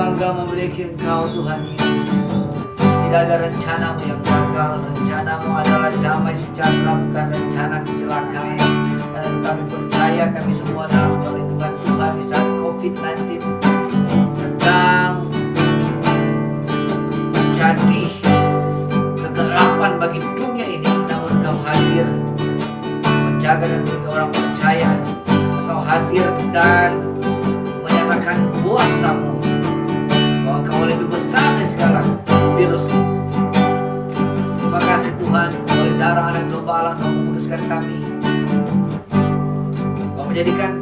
bangga memiliki Engkau Tuhan Yesus. Tidak ada rencanamu yang gagal. Rencanamu adalah damai sejahtera, bukan rencana kecelakaan. Karena itu kami percaya kami semua dalam perlindungan Tuhan di saat COVID-19 sedang jadi kegelapan bagi dunia ini. Namun Engkau hadir menjaga dan memberi orang percaya. Engkau hadir dan menyatakan kuasa-Mu bahwa Engkau lebih besar dari segala virus itu. Terima kasih Tuhan, oleh darah anak domba Allah Engkau menguduskan kami. Engkau menjadikan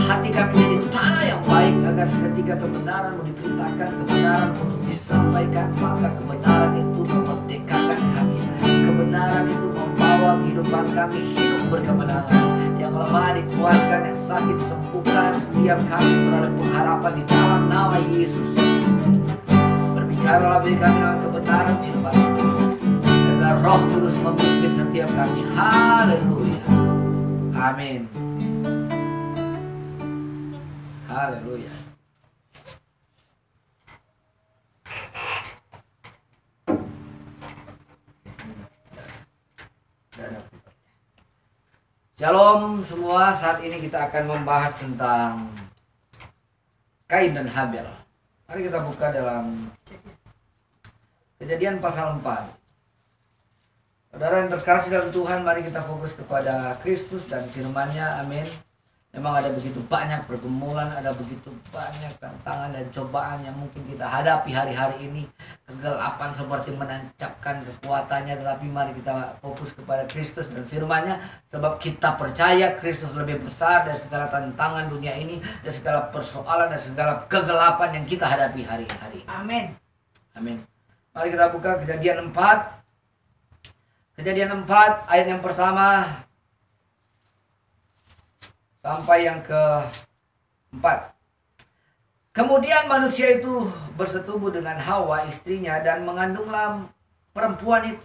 hati kami menjadi tanah yang baik, agar seketika kebenaran-Mu diberitakan, kebenaran-Mu disampaikan, maka kebenaran itu memerdekakan kami. Kebenaran itu membawa kehidupan kami hidup berkemenangan. Yang lemah dikuatkan, yang sakit disembuhkan. Setiap kami beroleh pengharapan di dalam nama Yesus. Berbicaralah bagi kami dengan kebenaran firman, dan Roh Kudus memimpin setiap kami. Haleluya. Amin. Haleluya. Shalom semua, saat ini kita akan membahas tentang Kain dan Habel. Mari kita buka dalam Kejadian pasal 4. Saudara yang terkasih dalam Tuhan, mari kita fokus kepada Kristus dan firman-Nya. Amin. Memang ada begitu banyak pergumulan, ada begitu banyak tantangan dan cobaan yang mungkin kita hadapi hari-hari ini. Kegelapan seperti menancapkan kekuatannya, tetapi mari kita fokus kepada Kristus dan firman-Nya. Sebab kita percaya Kristus lebih besar dari segala tantangan dunia ini, dan segala persoalan dan segala kegelapan yang kita hadapi hari-hari ini. Amin. Amin. Mari kita buka Kejadian 4. Kejadian 4 ayat yang pertama sampai yang ke-4. Kemudian manusia itu bersetubuh dengan Hawa istrinya dan mengandunglah perempuan itu.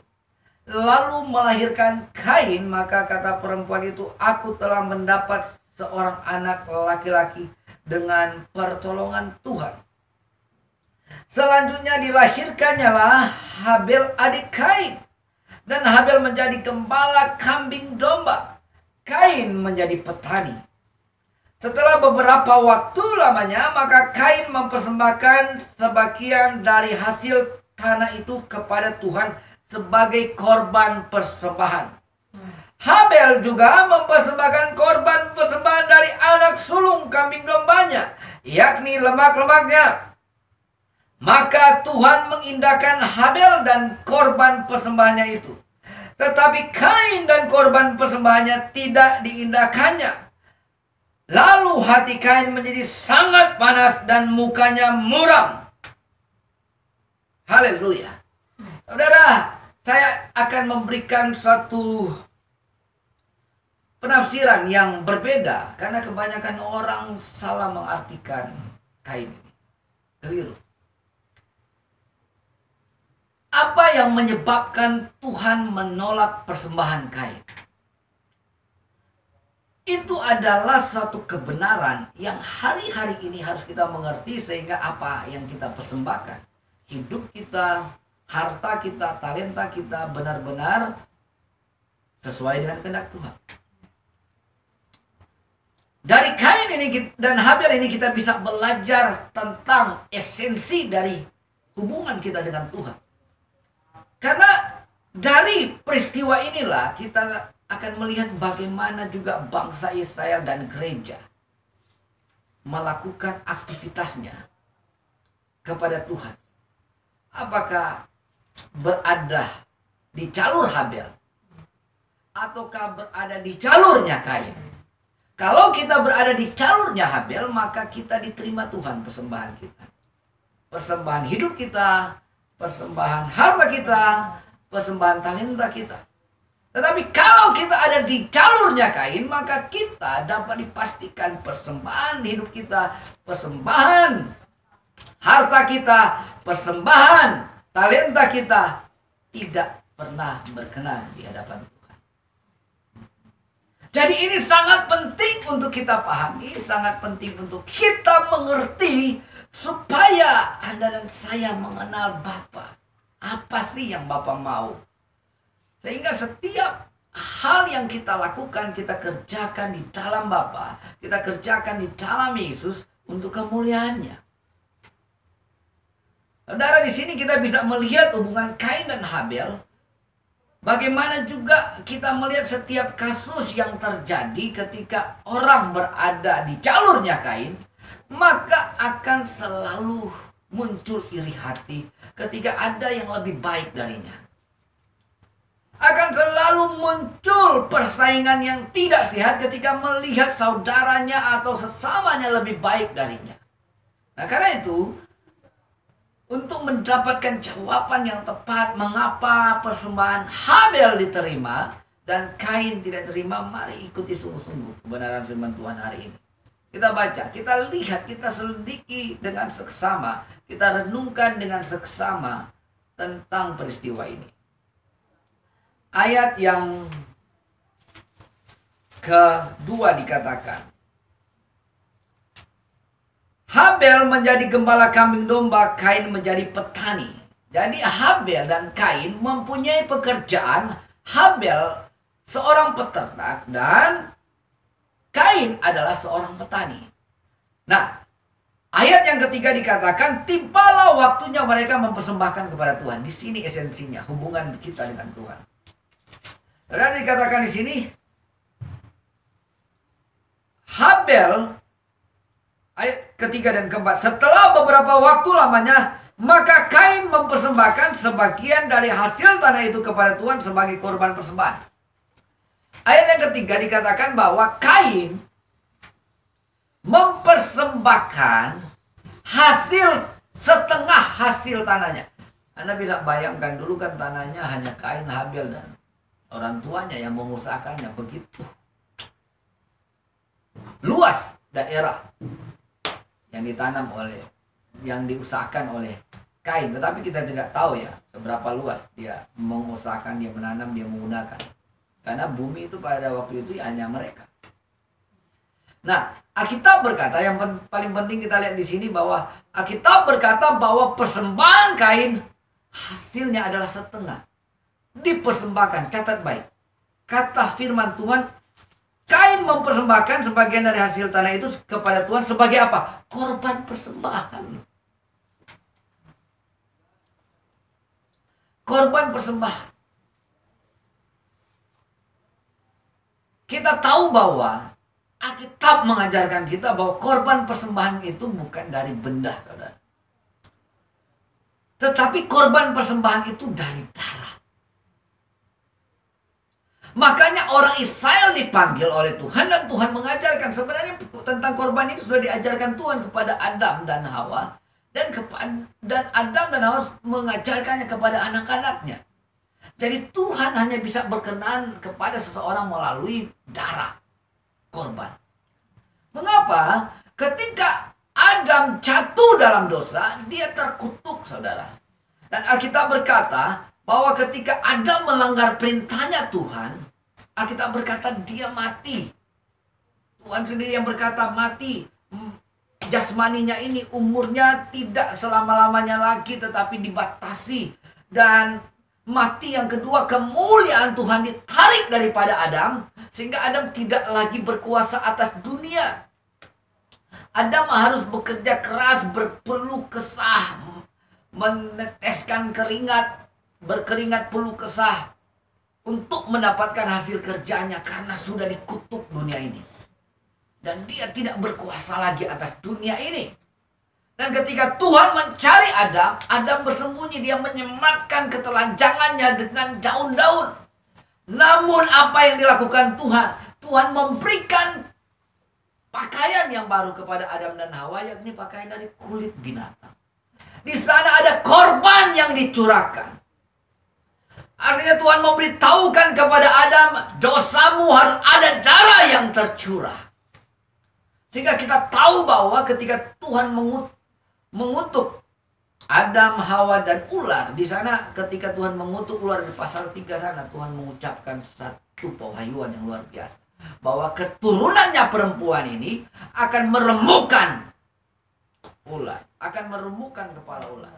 Lalu melahirkan Kain, maka kata perempuan itu, aku telah mendapat seorang anak laki-laki dengan pertolongan Tuhan. Selanjutnya dilahirkannya lah Habel adik Kain. Dan Habel menjadi gembala kambing domba. Kain menjadi petani. Setelah beberapa waktu lamanya, maka Kain mempersembahkan sebagian dari hasil tanah itu kepada Tuhan sebagai korban persembahan. Habel juga mempersembahkan korban persembahan dari anak sulung kambing dombanya, yakni lemak-lemaknya. Maka Tuhan mengindahkan Habel dan korban persembahannya itu. Tetapi Kain dan korban persembahannya tidak diindahkannya. Lalu hati Kain menjadi sangat panas dan mukanya muram. Haleluya. Saudara, saya akan memberikan satu penafsiran yang berbeda, karena kebanyakan orang salah mengartikan Kain ini. Keliru. Apa yang menyebabkan Tuhan menolak persembahan Kain? Itu adalah suatu kebenaran yang hari-hari ini harus kita mengerti, sehingga apa yang kita persembahkan, hidup kita, harta kita, talenta kita benar-benar sesuai dengan kehendak Tuhan. Dari Kain ini dan Habel ini kita bisa belajar tentang esensi dari hubungan kita dengan Tuhan. Karena dari peristiwa inilah kita akan melihat bagaimana juga bangsa Israel dan gereja melakukan aktivitasnya kepada Tuhan. Apakah berada di jalur Habel ataukah berada di jalurnya Kain? Kalau kita berada di jalurnya Habel, maka kita diterima Tuhan persembahan kita. Persembahan hidup kita, persembahan harta kita, persembahan talenta kita. Tetapi kalau kita ada di jalurnya Kain, maka kita dapat dipastikan persembahan hidup kita, persembahan harta kita, persembahan talenta kita tidak pernah berkenan di hadapan Tuhan. Jadi ini sangat penting untuk kita pahami, sangat penting untuk kita mengerti, supaya Anda dan saya mengenal Bapa. Apa sih yang Bapa mau? Sehingga setiap hal yang kita lakukan, kita kerjakan di dalam Bapa, kita kerjakan di dalam Yesus untuk kemuliaannya. Saudara, di sini kita bisa melihat hubungan Kain dan Habel. Bagaimana juga kita melihat setiap kasus yang terjadi ketika orang berada di jalurnya Kain, maka akan selalu muncul iri hati ketika ada yang lebih baik darinya. Akan selalu muncul persaingan yang tidak sehat ketika melihat saudaranya atau sesamanya lebih baik darinya. Nah, karena itu, untuk mendapatkan jawaban yang tepat mengapa persembahan Habel diterima dan Kain tidak terima, mari ikuti sungguh-sungguh kebenaran firman Tuhan hari ini. Kita baca, kita lihat, kita selidiki dengan seksama, kita renungkan dengan seksama tentang peristiwa ini. Ayat yang kedua dikatakan, Habel menjadi gembala kambing domba, Kain menjadi petani. Jadi Habel dan Kain mempunyai pekerjaan. Habel seorang peternak dan Kain adalah seorang petani. Nah, ayat yang ketiga dikatakan, tibalah waktunya mereka mempersembahkan kepada Tuhan. Di sini esensinya, hubungan kita dengan Tuhan. Dan dikatakan di sini, Habel, ayat ketiga dan keempat, setelah beberapa waktu lamanya, maka Kain mempersembahkan sebagian dari hasil tanah itu kepada Tuhan sebagai korban persembahan. Ayat yang ketiga dikatakan bahwa Kain mempersembahkan hasil setengah hasil tanahnya. Anda bisa bayangkan, dulu kan tanahnya hanya Kain, Habel dan orang tuanya yang mengusahakannya. Begitu luas daerah yang ditanam oleh, yang diusahakan oleh Kain. Tetapi kita tidak tahu ya seberapa luas dia mengusahakan, dia menanam, dia menggunakan. Karena bumi itu pada waktu itu hanya mereka. Nah, Alkitab berkata, yang paling penting kita lihat di sini bahwa Alkitab berkata bahwa persembahan Kain hasilnya adalah setengah. Dipersembahkan, catat baik. Kata firman Tuhan, Kain mempersembahkan sebagian dari hasil tanah itu kepada Tuhan sebagai apa? Korban persembahan. Korban persembahan. Kita tahu bahwa Alkitab mengajarkan kita bahwa korban persembahan itu bukan dari benda, saudara. Tetapi korban persembahan itu dari darah. Makanya orang Israel dipanggil oleh Tuhan dan Tuhan mengajarkan. Sebenarnya tentang korban itu sudah diajarkan Tuhan kepada Adam dan Hawa. Dan Adam dan Hawa mengajarkannya kepada anak-anaknya. Jadi Tuhan hanya bisa berkenan kepada seseorang melalui darah korban. Mengapa? Ketika Adam jatuh dalam dosa, dia terkutuk, saudara. Dan Alkitab berkata bahwa ketika Adam melanggar perintahnya Tuhan, Alkitab berkata dia mati. Tuhan sendiri yang berkata mati. Jasmaninya ini umurnya tidak selama-lamanya lagi, tetapi dibatasi. Dan mati yang kedua, kemuliaan Tuhan ditarik daripada Adam, sehingga Adam tidak lagi berkuasa atas dunia. Adam harus bekerja keras, berpeluh kesah, meneteskan keringat, berkeringat peluh kesah untuk mendapatkan hasil kerjanya karena sudah dikutuk dunia ini. Dan dia tidak berkuasa lagi atas dunia ini. Dan ketika Tuhan mencari Adam, Adam bersembunyi, dia menyematkan ketelanjangannya dengan daun-daun. Namun apa yang dilakukan Tuhan? Tuhan memberikan pakaian yang baru kepada Adam dan Hawa, yakni pakaian dari kulit binatang. Di sana ada korban yang dicurahkan. Artinya Tuhan memberitahukan kepada Adam, dosamu harus ada darah yang tercurah. Sehingga kita tahu bahwa ketika Tuhan mengutuk Adam, Hawa, dan ular, di sana ketika Tuhan mengutuk ular di pasal 3 sana, Tuhan mengucapkan satu pewahyuan yang luar biasa. Bahwa keturunannya perempuan ini akan meremukkan ular, akan meremukkan kepala ular.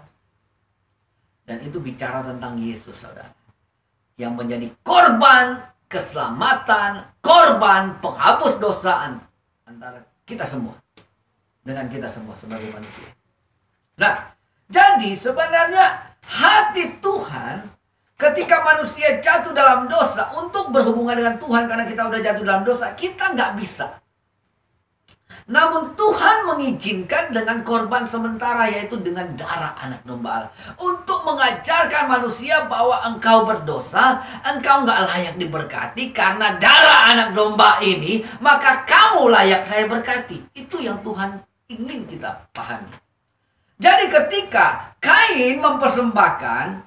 Dan itu bicara tentang Yesus, saudara, yang menjadi korban keselamatan, korban penghapus dosa antara kita semua dengan kita semua sebagai manusia. Nah, jadi sebenarnya hati Tuhan ketika manusia jatuh dalam dosa, untuk berhubungan dengan Tuhan karena kita udah jatuh dalam dosa, kita nggak bisa. Namun Tuhan mengizinkan dengan korban sementara, yaitu dengan darah anak domba Allah, untuk mengajarkan manusia bahwa engkau berdosa, engkau nggak layak diberkati. Karena darah anak domba ini, maka kamu layak saya berkati. Itu yang Tuhan ingin kita pahami. Jadi ketika Kain mempersembahkan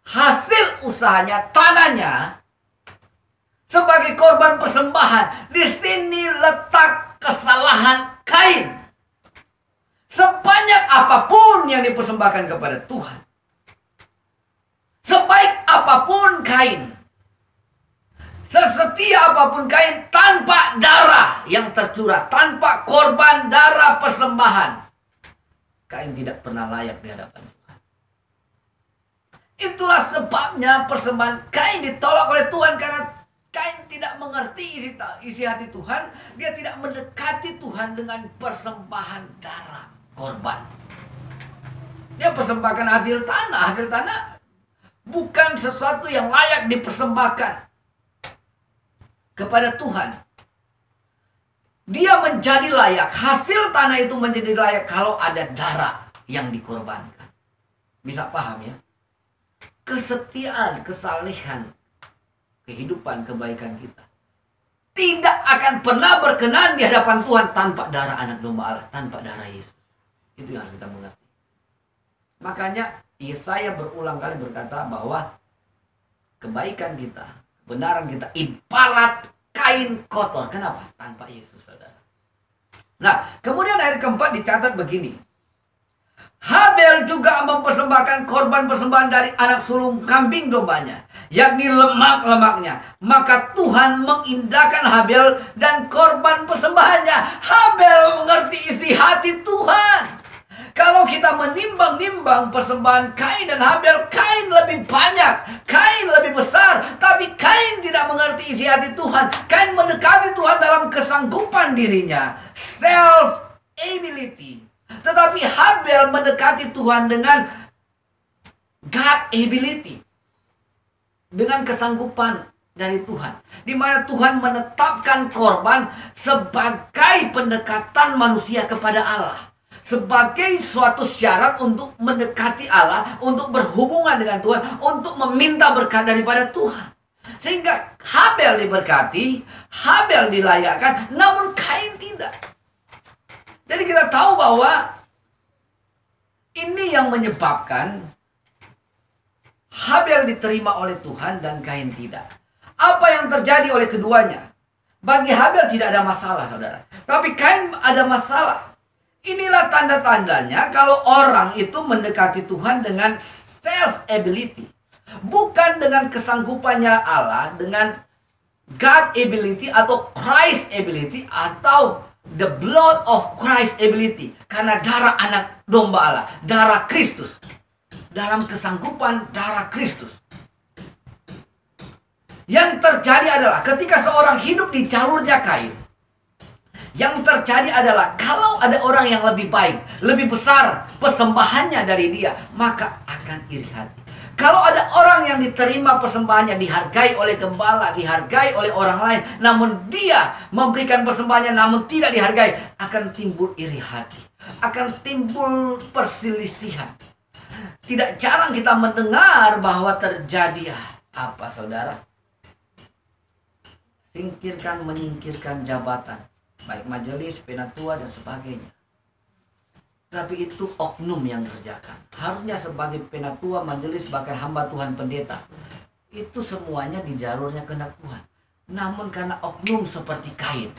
hasil usahanya, tanahnya, sebagai korban persembahan, di sini letak kesalahan Kain. Sebanyak apapun yang dipersembahkan kepada Tuhan, sebaik apapun Kain, sesetia apapun Kain, tanpa darah yang tercurah, tanpa korban darah persembahan, Kain tidak pernah layak di hadapan Tuhan. Itulah sebabnya persembahan Kain ditolak oleh Tuhan, karena Kain tidak mengerti isi hati Tuhan. Dia tidak mendekati Tuhan dengan persembahan darah korban. Dia persembahkan hasil tanah. Hasil tanah bukan sesuatu yang layak dipersembahkan kepada Tuhan. Dia menjadi layak, hasil tanah itu menjadi layak kalau ada darah yang dikorbankan. Bisa paham ya? Kesetiaan, kesalehan, kehidupan, kebaikan kita tidak akan pernah berkenan di hadapan Tuhan tanpa darah anak domba Allah, tanpa darah Yesus. Itu yang harus kita mengerti. Makanya Yesaya berulang kali berkata bahwa kebaikan kita, kebenaran kita ibarat kain kotor. Kenapa? Tanpa Yesus, saudara. Nah, kemudian ayat keempat dicatat begini. Habel juga mempersembahkan korban persembahan dari anak sulung kambing dombanya, yakni lemak-lemaknya. Maka Tuhan mengindahkan Habel dan korban persembahannya. Habel mengerti isi hati Tuhan. Kalau kita menimbang-nimbang persembahan Kain dan Habel, Kain lebih banyak, Kain lebih besar. Tapi Kain tidak mengerti isi hati Tuhan. Kain mendekati Tuhan dalam kesanggupan dirinya, self-ability. Tetapi Habel mendekati Tuhan dengan God ability, dengan kesanggupan dari Tuhan, di mana Tuhan menetapkan korban sebagai pendekatan manusia kepada Allah, sebagai suatu syarat untuk mendekati Allah, untuk berhubungan dengan Tuhan, untuk meminta berkat daripada Tuhan. Sehingga Habel diberkati, Habel dilayakkan, namun Kain tidak. Jadi kita tahu bahwa ini yang menyebabkan Habel diterima oleh Tuhan dan Kain tidak. Apa yang terjadi oleh keduanya? Bagi Habel tidak ada masalah, saudara. Tapi Kain ada masalah. Inilah tanda-tandanya kalau orang itu mendekati Tuhan dengan self-ability. Bukan dengan kesanggupannya Allah, dengan God ability atau Christ ability atau the blood of Christ ability. Karena darah anak domba Allah, darah Kristus. Dalam kesanggupan darah Kristus. Yang terjadi adalah ketika seorang hidup di jalurnya Kain, yang terjadi adalah kalau ada orang yang lebih baik, lebih besar persembahannya dari dia, maka akan iri hati. Kalau ada orang yang diterima persembahannya, dihargai oleh gembala, dihargai oleh orang lain, namun dia memberikan persembahannya namun tidak dihargai, akan timbul iri hati, akan timbul perselisihan. Tidak jarang kita mendengar bahwa terjadi apa, saudara? Singkirkan, menyingkirkan jabatan, baik majelis, penatua dan sebagainya. Tapi itu oknum yang kerjakan. Harusnya sebagai penatua, majelis, bahkan hamba Tuhan pendeta, itu semuanya di jalurnya kehendak Tuhan. Namun karena oknum seperti Kain,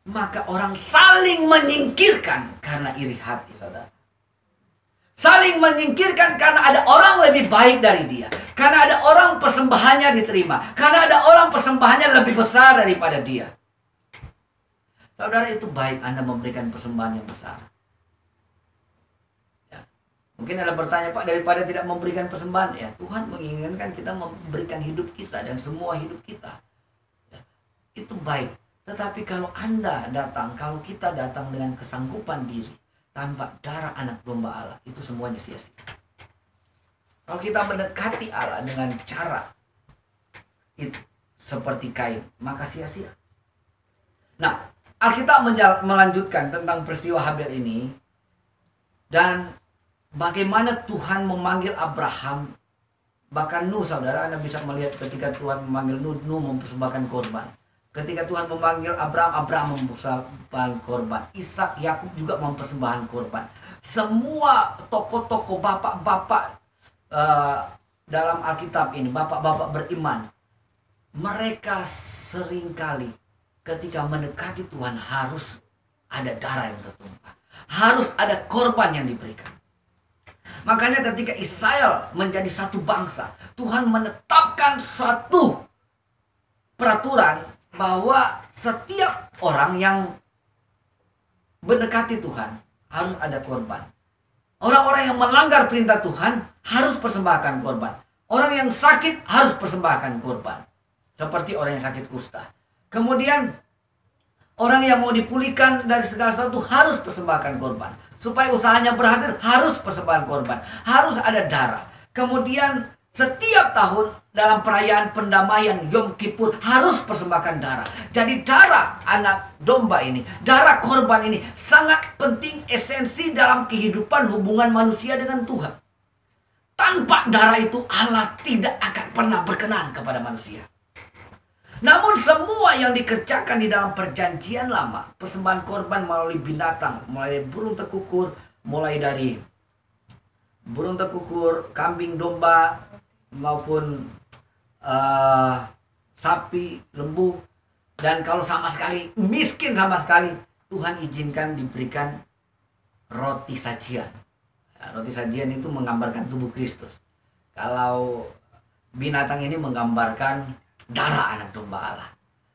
maka orang saling menyingkirkan karena iri hati, saudara. Saling menyingkirkan karena ada orang lebih baik dari dia. Karena ada orang persembahannya diterima. Karena ada orang persembahannya lebih besar daripada dia. Saudara, itu baik Anda memberikan persembahan yang besar. Ya. Mungkin Anda bertanya, Pak, daripada tidak memberikan persembahan, ya Tuhan menginginkan kita memberikan hidup kita dan semua hidup kita. Ya. Itu baik. Tetapi kalau Anda datang, kalau kita datang dengan kesanggupan diri, tanpa darah anak domba Allah, itu semuanya sia-sia. Kalau kita mendekati Allah dengan cara itu seperti Kain, maka sia-sia. Nah, Alkitab melanjutkan tentang peristiwa Habel ini, dan bagaimana Tuhan memanggil Abraham, bahkan Nuh. Saudara, Anda bisa melihat ketika Tuhan memanggil Nuh, Nuh mempersembahkan korban. Ketika Tuhan memanggil Abraham, Abraham mempersembahkan korban. Ishak, Yakub juga mempersembahkan korban. Semua tokoh-tokoh bapak-bapak dalam Alkitab ini, bapak-bapak beriman, mereka seringkali ketika mendekati Tuhan harus ada darah yang tertumpah, harus ada korban yang diberikan. Makanya ketika Israel menjadi satu bangsa, Tuhan menetapkan suatu peraturan bahwa setiap orang yang mendekati Tuhan harus ada korban. Orang-orang yang melanggar perintah Tuhan harus persembahkan korban. Orang yang sakit harus persembahkan korban. Seperti orang yang sakit kusta. Kemudian orang yang mau dipulihkan dari segala sesuatu harus persembahkan korban. Supaya usahanya berhasil harus persembahkan korban. Harus ada darah. Kemudian setiap tahun dalam perayaan pendamaian Yom Kippur harus persembahkan darah. Jadi darah anak domba ini, darah korban ini sangat penting, esensi dalam kehidupan hubungan manusia dengan Tuhan. Tanpa darah itu Allah tidak akan pernah berkenan kepada manusia. Namun semua yang dikerjakan di dalam perjanjian lama, persembahan korban melalui binatang, mulai burung tekukur, mulai dari burung tekukur, kambing, domba, maupun sapi, lembu, dan kalau sama sekali miskin sama sekali, Tuhan izinkan diberikan roti sajian. Roti sajian itu menggambarkan tubuh Kristus. Kalau binatang ini menggambarkan darah anak domba Allah.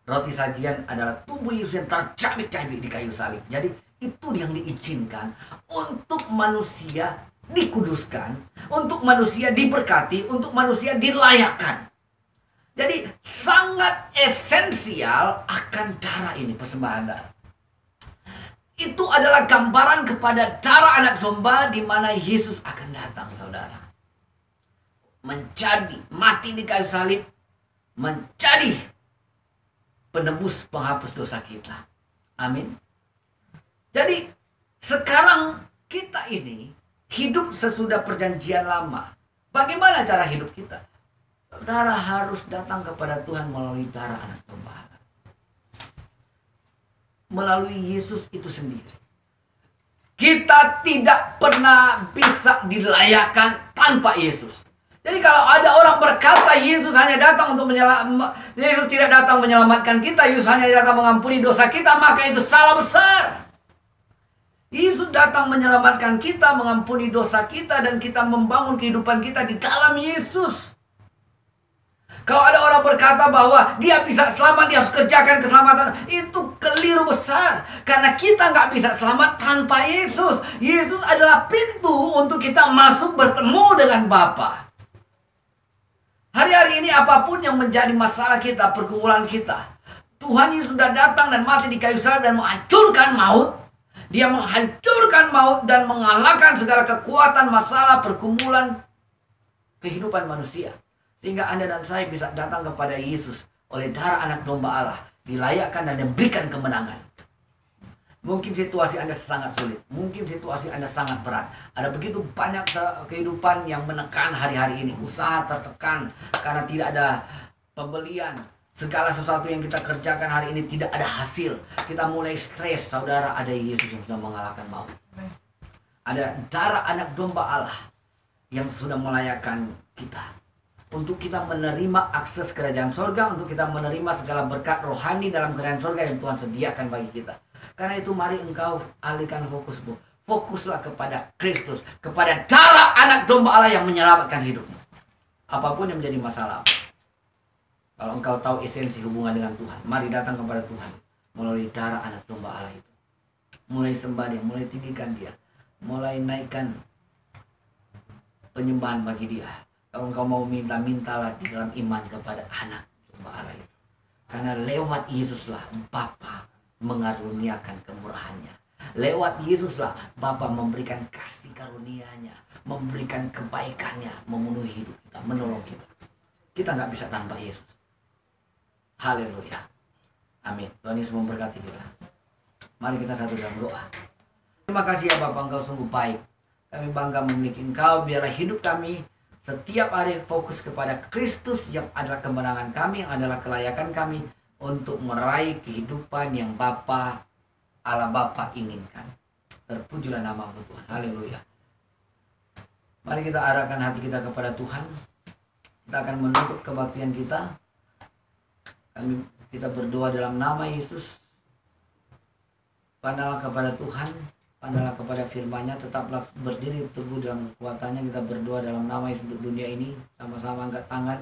Roti sajian adalah tubuh Yesus yang tercabik-cabik di kayu salib. Jadi itu yang diizinkan untuk manusia dikuduskan, untuk manusia diberkati, untuk manusia dilayakkan. Jadi sangat esensial akan darah ini, persembahan darah. Itu adalah gambaran kepada darah anak domba di mana Yesus akan datang, saudara. Menjadi mati di kayu salib, menjadi penebus penghapus dosa kita. Amin. Jadi sekarang kita ini hidup sesudah perjanjian lama. Bagaimana cara hidup kita? Saudara harus datang kepada Tuhan melalui darah anak domba. Melalui Yesus itu sendiri. Kita tidak pernah bisa dilayakkan tanpa Yesus. Jadi kalau ada orang berkata Yesus hanya datang untuk Yesus tidak datang menyelamatkan kita, Yesus hanya datang mengampuni dosa kita, maka itu salah besar. Yesus datang menyelamatkan kita, mengampuni dosa kita, dan kita membangun kehidupan kita di dalam Yesus. Kalau ada orang berkata bahwa dia bisa selamat, dia harus kerjakan keselamatan, itu keliru besar. Karena kita nggak bisa selamat tanpa Yesus. Yesus adalah pintu untuk kita masuk bertemu dengan Bapa. Hari-hari ini apapun yang menjadi masalah kita, pergumulan kita, Tuhan Yesus sudah datang dan mati di kayu salib dan menghancurkan maut. Dia menghancurkan maut dan mengalahkan segala kekuatan, masalah, pergumulan kehidupan manusia. Sehingga Anda dan saya bisa datang kepada Yesus oleh darah anak domba Allah. Dilayakkan dan diberikan kemenangan. Mungkin situasi Anda sangat sulit. Mungkin situasi Anda sangat berat. Ada begitu banyak kehidupan yang menekan hari-hari ini. Usaha tertekan karena tidak ada pembelian. Segala sesuatu yang kita kerjakan hari ini tidak ada hasil. Kita mulai stres. Saudara, ada Yesus yang sudah mengalahkan maut. Ada darah anak domba Allah yang sudah melayakkan kita. Untuk kita menerima akses kerajaan sorga. Untuk kita menerima segala berkat rohani dalam kerajaan sorga yang Tuhan sediakan bagi kita. Karena itu mari engkau alihkan fokusmu. Fokuslah kepada Kristus. Kepada darah anak domba Allah yang menyelamatkan hidupmu. Apapun yang menjadi masalah. Kalau engkau tahu esensi hubungan dengan Tuhan, mari datang kepada Tuhan. melalui darah anak domba Allah itu. Mulai sembah dia, mulai tinggikan dia, mulai naikkan penyembahan bagi dia. Kalau engkau mau minta, mintalah di dalam iman kepada anak domba Allah itu. Karena lewat Yesuslah Bapa mengaruniakan kemurahannya. Lewat Yesuslah Bapa memberikan kasih karunia-Nya, memberikan kebaikannya, memenuhi hidup kita, menolong kita. Kita nggak bisa tanpa Yesus. Haleluya. Amin. Tuhan Yesus memberkati kita. Mari kita satu dalam doa. Terima kasih ya Bapak, Engkau sungguh baik. Kami bangga memiliki Engkau. Biarlah hidup kami setiap hari fokus kepada Kristus yang adalah kemenangan kami, yang adalah kelayakan kami untuk meraih kehidupan yang Bapa, Allah Bapa inginkan. Terpujilah nama Tuhan. Haleluya. Mari kita arahkan hati kita kepada Tuhan. Kita akan menutup kebaktian kita. Kita berdoa dalam nama Yesus. Pandanglah kepada Tuhan, pandanglah kepada firman-Nya, tetaplah berdiri teguh dalam kekuatannya. Kita berdoa dalam nama Yesus untuk dunia ini. Sama-sama angkat tangan.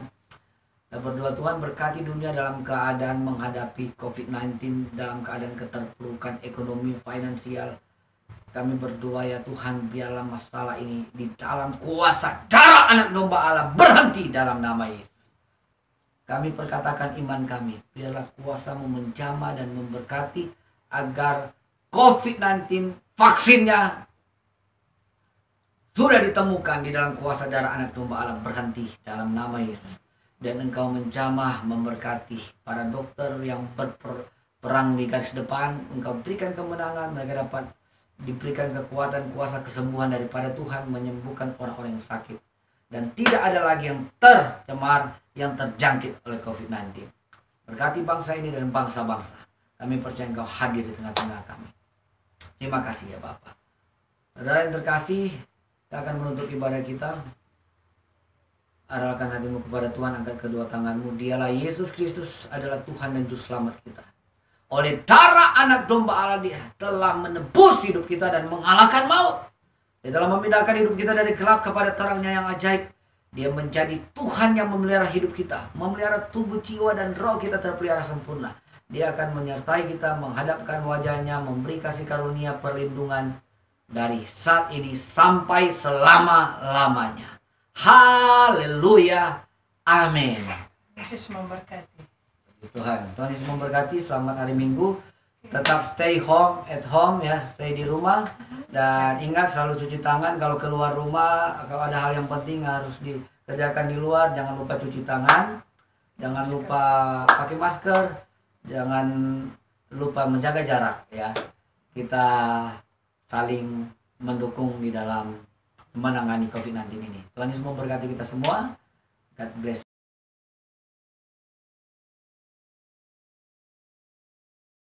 Kita berdoa, Tuhan berkati dunia dalam keadaan menghadapi COVID-19, dalam keadaan keterpurukan ekonomi, finansial. Kami berdoa ya Tuhan, biarlah masalah ini di dalam kuasa darah anak domba Allah berhenti dalam nama Yesus. Kami perkatakan iman kami, biarlah kuasa-Mu menjamah dan memberkati agar COVID-19 vaksinnya sudah ditemukan di dalam kuasa darah anak domba Allah berhenti dalam nama Yesus. Dan Engkau menjamah memberkati para dokter yang berperang di garis depan. Engkau berikan kemenangan, mereka dapat diberikan kekuatan, kuasa kesembuhan daripada Tuhan, menyembuhkan orang-orang yang sakit. Dan tidak ada lagi yang tercemar, yang terjangkit oleh COVID-19. Berkati bangsa ini dan bangsa-bangsa. Kami percaya Engkau hadir di tengah-tengah kami. Terima kasih ya Bapak. Saudara yang terkasih, kita akan menutup ibadah kita. Arahkan hatimu kepada Tuhan, angkat kedua tanganmu. Dialah Yesus Kristus adalah Tuhan dan Juru Selamat kita. Oleh darah anak domba Allah, Dia telah menebus hidup kita dan mengalahkan maut. Dia telah memindahkan hidup kita dari gelap kepada terangnya yang ajaib. Dia menjadi Tuhan yang memelihara hidup kita, memelihara tubuh, jiwa, dan roh kita terpelihara sempurna. Dia akan menyertai kita, menghadapkan wajahnya, memberi kasih karunia perlindungan dari saat ini sampai selama-lamanya. Haleluya. Amin. Yesus memberkati. Tuhan Yesus memberkati. Selamat hari Minggu. Tetap stay home, at home ya, stay di rumah. Dan ingat selalu cuci tangan kalau keluar rumah. Kalau ada hal yang penting harus dikerjakan di luar, jangan lupa cuci tangan. Jangan lupa pakai masker. Jangan lupa menjaga jarak ya. Kita saling mendukung di dalam menangani COVID-19 ini. Tuhan Yesus memberkati kita semua. God bless.